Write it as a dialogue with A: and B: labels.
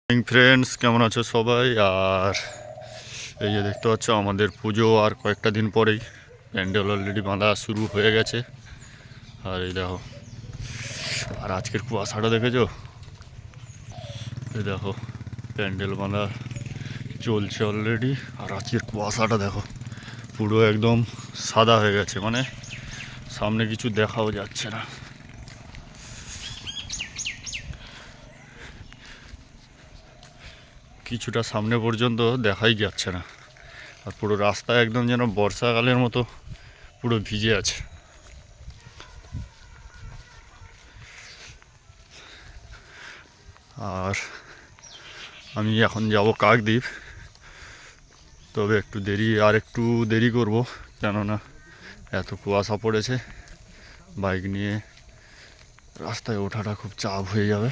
A: Friends, কেমন আছো সবাই? আর এই যে দেখতে পাচ্ছ, আমাদের পুজো আর কয়েকটা দিন পরেই। প্যান্ডেল অলরেডি বাঁধা শুরু হয়ে গেছে। আর এই দেখো, আর আজকের কুয়াশাটা দেখেছো? এই দেখো, প্যান্ডেল বাঁধা চলছে অলরেডি। আর আজকের কুয়াশাটা দেখো, পুরো একদম সাদা হয়ে গেছে, মানে সামনে কিছু দেখাও যাচ্ছে না। কিছুটা সামনে পর্যন্ত দেখাই যাচ্ছে না। আর পুরো রাস্তা একদম যেন বর্ষাকালের মতো পুরো ভিজে আছে। আর আমি এখন যাব কাকদ্বীপ, তবে একটু দেরি করব, কেননা এত কুয়াশা পড়েছে। বাইক নিয়ে রাস্তায় ওঠাটা খুব চাপ হয়ে যাবে।